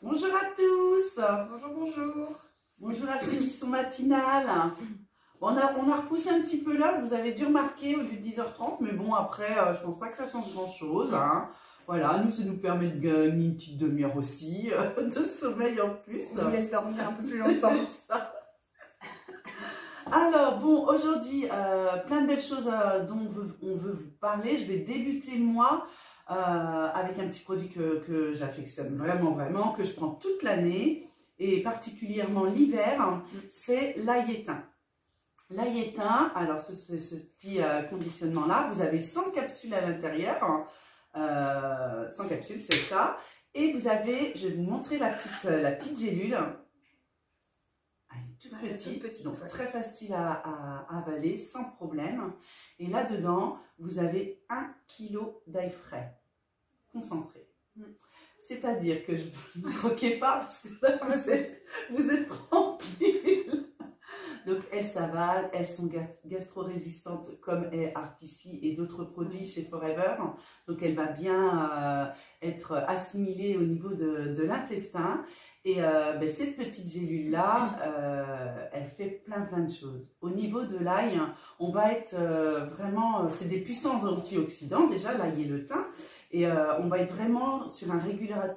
Bonjour à tous. Bonjour, bonjour. Bonjour à ceux qui sont matinales. On a repoussé un petit peu l'heure, vous avez dû remarquer au lieu de 10h30, mais bon après, je pense pas que ça change grand chose. Hein. Voilà, nous, ça nous permet de gagner une petite demi-heure aussi, de sommeil en plus. On vous laisse dormir un peu plus longtemps. Alors bon, aujourd'hui, plein de belles choses dont on veut vous parler. Je vais débuter moi avec un petit produit que j'affectionne vraiment, que je prends toute l'année et particulièrement l'hiver, c'est l'ail éteint. L'ail éteint, alors c'est ce petit conditionnement là, vous avez 100 capsules à l'intérieur, 100 capsules c'est ça, et vous avez, je vais vous montrer la petite gélule. Elle est toute petite, donc très facile à avaler, sans problème. Et là-dedans, vous avez 1 kg d'ail frais, concentré. C'est-à-dire que je ne croquez pas, parce que là, vous êtes tranquille. Donc, elles s'avalent, elles sont gastro-résistantes, comme est Artici et d'autres produits chez Forever. Donc, elle va bien être assimilée au niveau de l'intestin. Et cette petite gélule-là, elle fait plein de choses. Au niveau de l'ail, on va être vraiment, c'est des puissants antioxydants déjà, l'ail et le thym. Et on va être vraiment sur un régulateur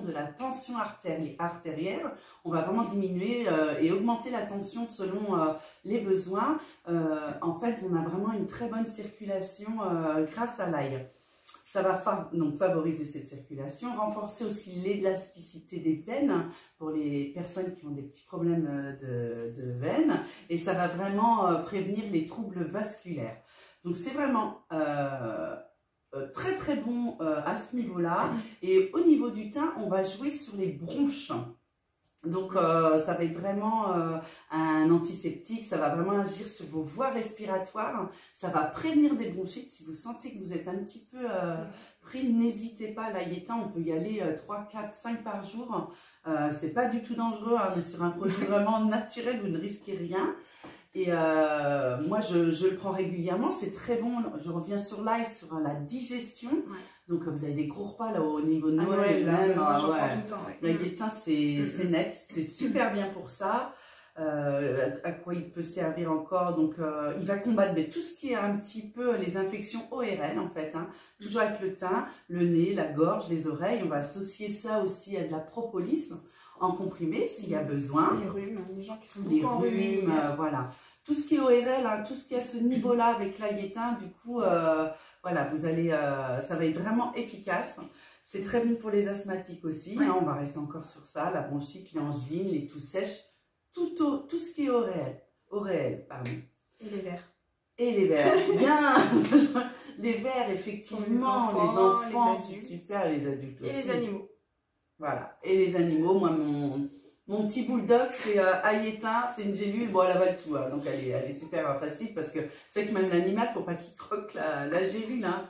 de la tension artérielle. On va vraiment diminuer et augmenter la tension selon les besoins. En fait, on a vraiment une très bonne circulation grâce à l'ail. Ça va donc favoriser cette circulation, renforcer aussi l'élasticité des veines pour les personnes qui ont des petits problèmes de veines. Et ça va vraiment prévenir les troubles vasculaires. Donc c'est vraiment très bon à ce niveau-là. Et au niveau du thym, on va jouer sur les bronches. Donc ça va être vraiment un antiseptique, ça va vraiment agir sur vos voies respiratoires, ça va prévenir des bronchites. Si vous sentez que vous êtes un petit peu pris, n'hésitez pas, l'ail éteint, on peut y aller 3, 4, 5 par jour. C'est pas du tout dangereux, hein, on est sur un produit vraiment naturel, vous ne risquez rien. Et moi, je le prends régulièrement, c'est très bon. Je reviens sur l'ail, sur la digestion. Ouais. Donc, vous avez des gros repas là au niveau de Noël. L'ail éteint, c'est net, c'est super bien pour ça. À quoi il peut servir encore? Donc, il va combattre tout ce qui est un petit peu les infections ORL en fait. Hein. Toujours avec le thym, le nez, la gorge, les oreilles. On va associer ça aussi à de la propolis en comprimé s'il y a besoin. Les rhumes, les gens qui sont beaucoup enrhumés. Voilà. Tout ce qui est ORL, hein, tout ce qui est à ce niveau-là avec l'ail éteint, du coup, voilà, vous allez, ça va être vraiment efficace. C'est très bon pour les asthmatiques aussi. Ouais. Hein, on va rester encore sur ça, la bronchite, les angines, les toux sèches, tout ce qui est ORL, pardon. Et les vers. Et les vers, bien. Les vers, effectivement, les enfants, c'est super, les adultes aussi. Et les animaux. Voilà, et les animaux, moi, mon petit bulldog, c'est ail éteint, c'est une gélule, bon, elle avale tout, hein, donc elle est super facile, parce que c'est vrai que même l'animal, il ne faut pas qu'il croque la gélule, hein,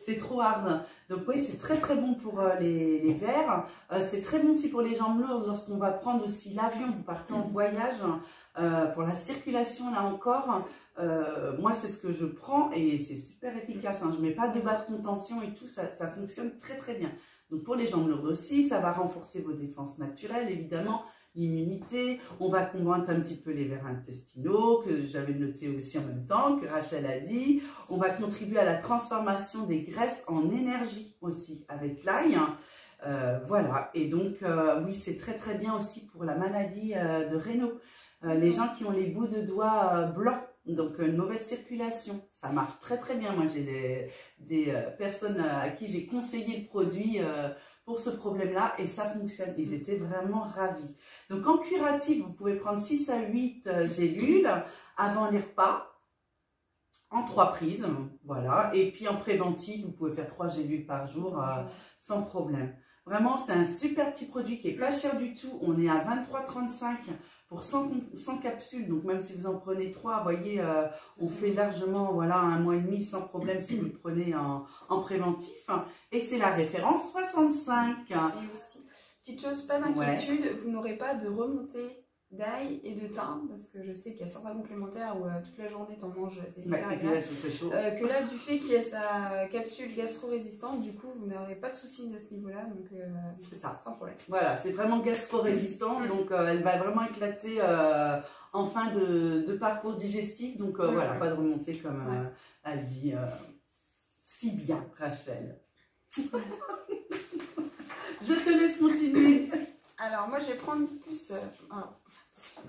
c'est trop hard. Donc oui, c'est très bon pour les vers, c'est très bon aussi pour les jambes lourdes, lorsqu'on va prendre aussi l'avion, vous partez en voyage, pour la circulation, là encore, moi, c'est ce que je prends, et c'est super efficace, hein, je ne mets pas de barre de contention et tout, ça fonctionne très bien. Donc pour les jambes lourdes aussi, ça va renforcer vos défenses naturelles, évidemment, l'immunité. On va combattre un petit peu les vers intestinaux, que j'avais noté aussi en même temps, que Rachel a dit. On va contribuer à la transformation des graisses en énergie aussi avec l'ail. Voilà, et donc oui, c'est très bien aussi pour la maladie de Raynaud. Les gens qui ont les bouts de doigts blancs. Donc, une mauvaise circulation, ça marche très bien. Moi, j'ai des personnes à qui j'ai conseillé le produit pour ce problème-là et ça fonctionne. Ils étaient vraiment ravis. Donc, en curatif, vous pouvez prendre 6 à 8 gélules avant les repas, en 3 prises, voilà. Et puis, en préventif, vous pouvez faire 3 gélules par jour sans problème. Vraiment, c'est un super petit produit qui n'est pas cher du tout. On est à 23,35 pour 100 capsules. Donc, même si vous en prenez 3, vous voyez, on fait largement, voilà, 1 mois et demi sans problème si vous le prenez en préventif. Et c'est la référence 65. Et aussi, petite chose, pas d'inquiétude, vous n'aurez pas de remontée d'ail et de thym, parce que je sais qu'il y a certains complémentaires où toute la journée t'en manges, c'est hyper Ouais, agréable. ça serait chaud. Que là, du fait qu'il y a sa capsule gastro-résistante, du coup, vous n'aurez pas de soucis de ce niveau-là, donc c'est ça. Sans problème. Voilà, c'est vraiment gastro-résistant, donc elle va vraiment éclater en fin de parcours digestif, donc voilà, pas de remontée comme elle dit si bien, Rachel. Je te laisse continuer. Alors, moi, je vais prendre plus...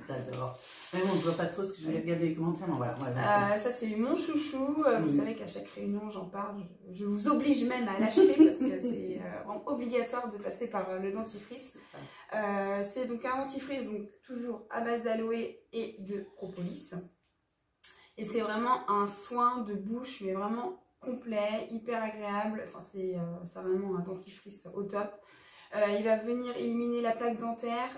J'adore. Mais bon, je vois pas trop ce que je vais regarder les commentaires, mais voilà. Ça, c'est mon chouchou. Vous savez qu'à chaque réunion, j'en parle. Je vous oblige même à l'acheter parce que c'est vraiment obligatoire de passer par le dentifrice. C'est donc un dentifrice, donc toujours à base d'aloe et de propolis. Et c'est vraiment un soin de bouche, mais vraiment complet, hyper agréable. Enfin, c'est vraiment un dentifrice au top. Il va venir éliminer la plaque dentaire,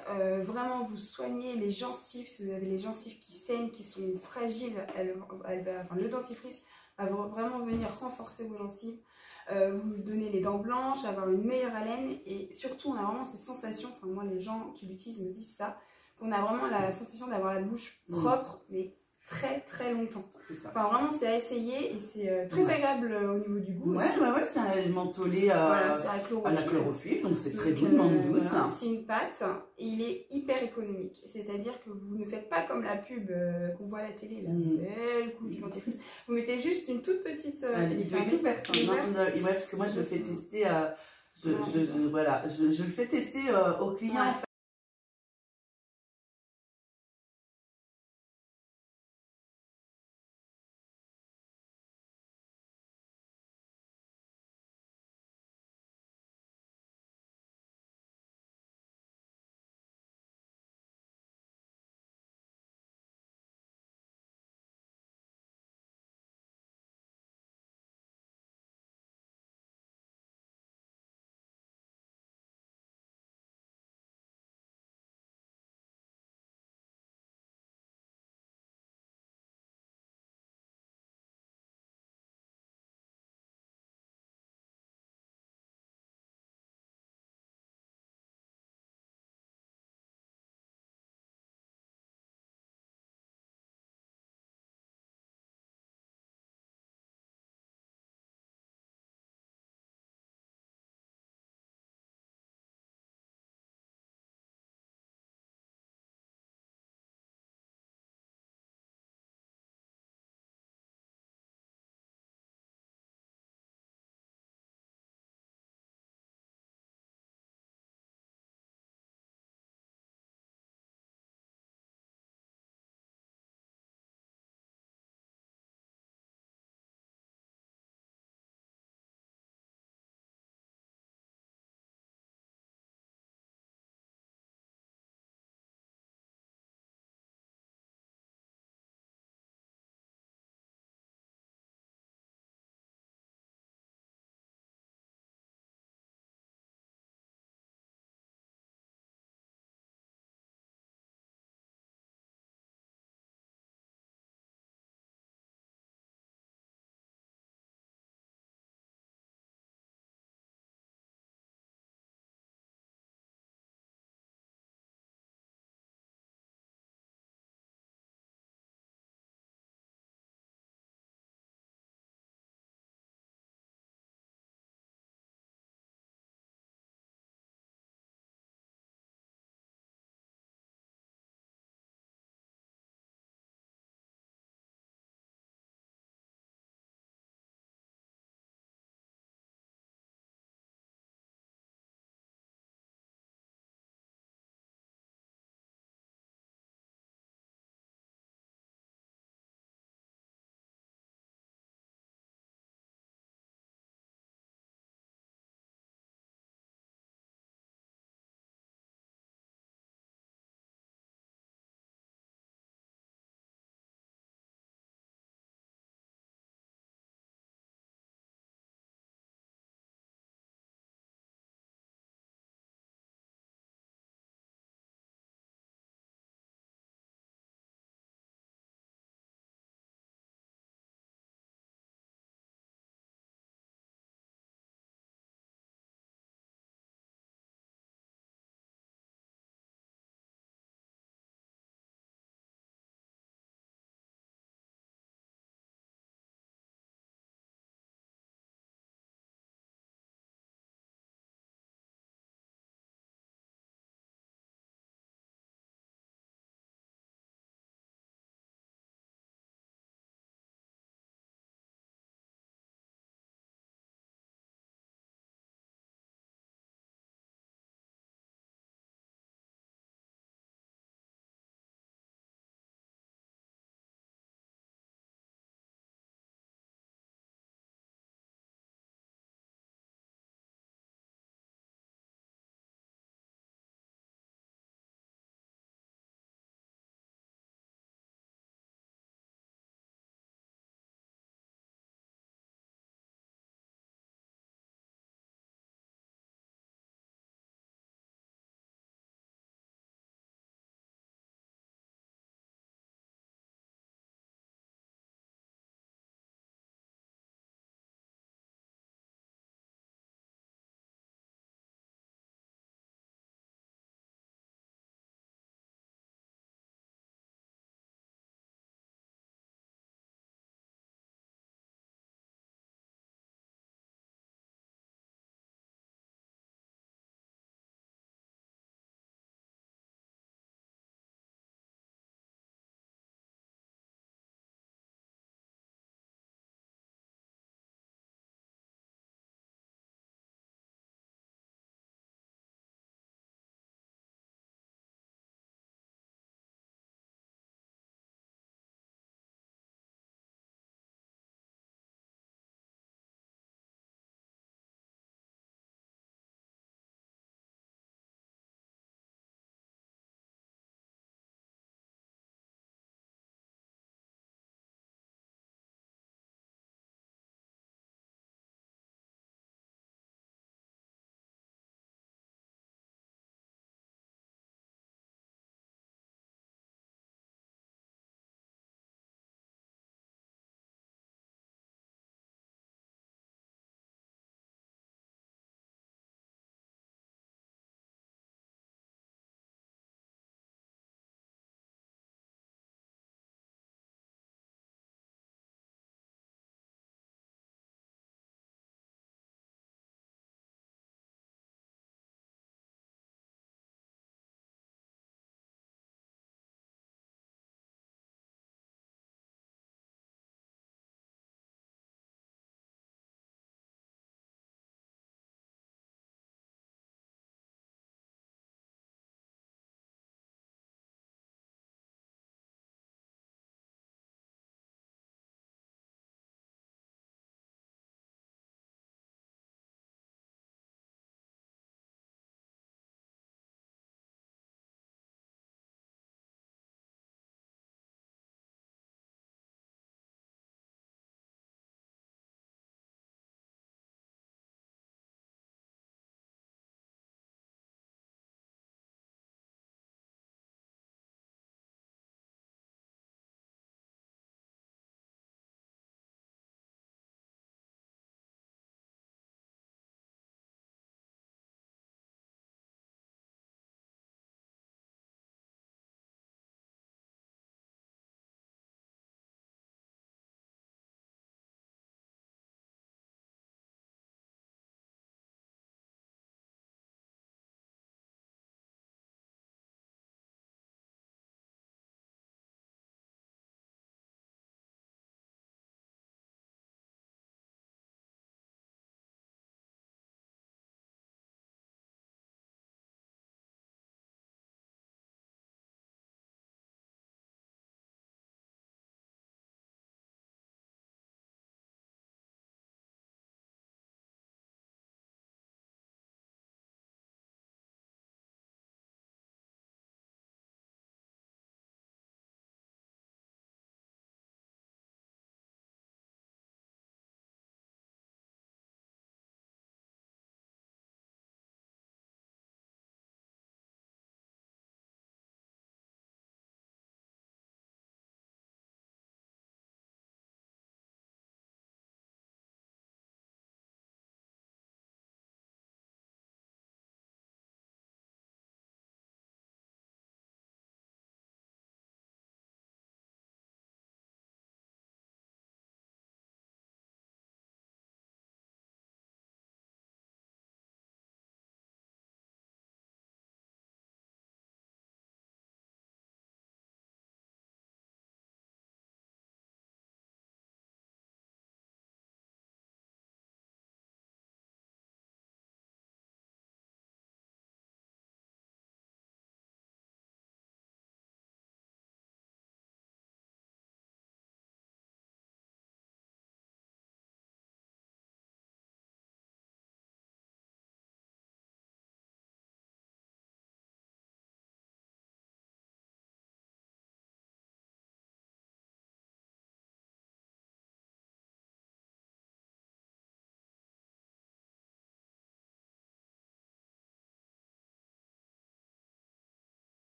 vraiment vous soigner les gencives, si vous avez les gencives qui saignent, qui sont fragiles, le dentifrice va vraiment venir renforcer vos gencives, vous donner les dents blanches, avoir une meilleure haleine et surtout on a vraiment cette sensation, enfin moi les gens qui l'utilisent me disent ça, qu'on a vraiment la sensation d'avoir la bouche propre mais très très longtemps. Ça. Enfin vraiment c'est à essayer et c'est très agréable au niveau du goût. Ouais, c'est un mentholé à la chlorophylle, donc c'est très doux, menthe douce. Voilà, c'est une pâte et il est hyper économique. C'est-à-dire que vous ne faites pas comme la pub qu'on voit à la télé, la belle couche de dentifrice. Vous mettez juste une toute petite... il fait tout vert. Ouais, parce que moi je le fais tester, je le fais tester aux clients.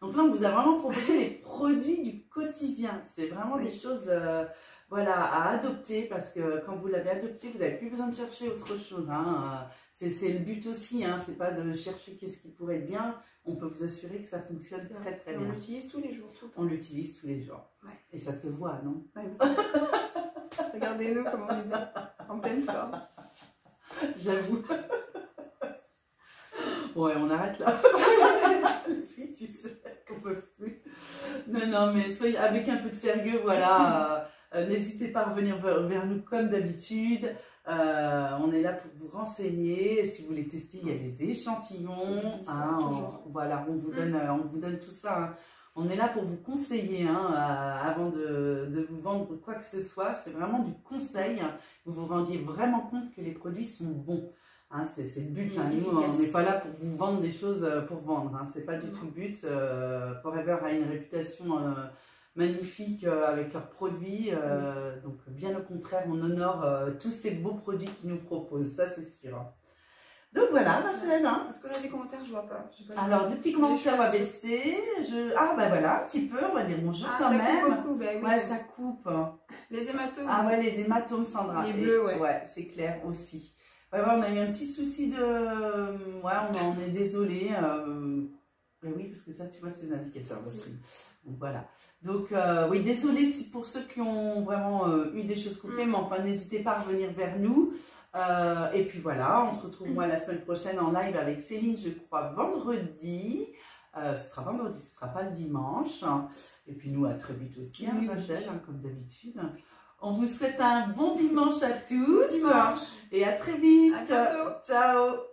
Donc là, on vous a vraiment proposé les produits du quotidien. C'est vraiment des choses voilà, à adopter parce que quand vous l'avez adopté, vous n'avez plus besoin de chercher autre chose. Hein. C'est le but aussi, hein. C'est pas de chercher qu'est-ce qui pourrait être bien. On peut vous assurer que ça fonctionne très très bien. On l'utilise tous les jours, tout le temps. On l'utilise tous les jours. Ouais. Et ça se voit, non? Ouais. Regardez-nous comment on est bien, en pleine forme. J'avoue. Ouais, on arrête là. Les filles, tu sais qu'on peut plus. Non, non, mais soyez avec un peu de sérieux, voilà. N'hésitez pas à revenir vers nous comme d'habitude. On est là pour vous renseigner. Si vous voulez tester, il y a des échantillons. Voilà, on vous donne tout ça. Hein. On est là pour vous conseiller avant de vous vendre quoi que ce soit. C'est vraiment du conseil. Vous vous rendiez vraiment compte que les produits sont bons. Hein, c'est le but. Hein. Nous, on n'est pas là pour vous vendre des choses pour vendre. Hein. C'est pas du tout le but. Forever a une réputation magnifique avec leurs produits. Donc, bien au contraire, on honore tous ces beaux produits qu'ils nous proposent. Ça, c'est sûr. Donc voilà, Rachel. Hein. Est-ce qu'on a des commentaires? Je vois pas. Alors, des petits commentaires à baisser. Ah, bah voilà, un petit peu. On va dire bonjour quand même. Ça coupe beaucoup, bah oui. Ouais, ça coupe. Les hématomes. Ah ouais, les hématomes, Sandra. Les bleus, ouais. Ouais, c'est clair aussi. Ouais, on a eu un petit souci de... Ouais, on est désolé. Mais oui, parce que ça, tu vois, c'est les indicateurs aussi. Donc voilà. Donc, oui, désolé pour ceux qui ont vraiment eu des choses coupées, mais enfin, n'hésitez pas à revenir vers nous. Et puis voilà, on se retrouve moi la semaine prochaine en live avec Céline, je crois, vendredi. Ce sera vendredi, ce ne sera pas le dimanche. Et puis nous, à très vite aussi, hein, Rachel, comme d'habitude. On vous souhaite un bon dimanche à tous. Et à très vite. À bientôt. Ciao.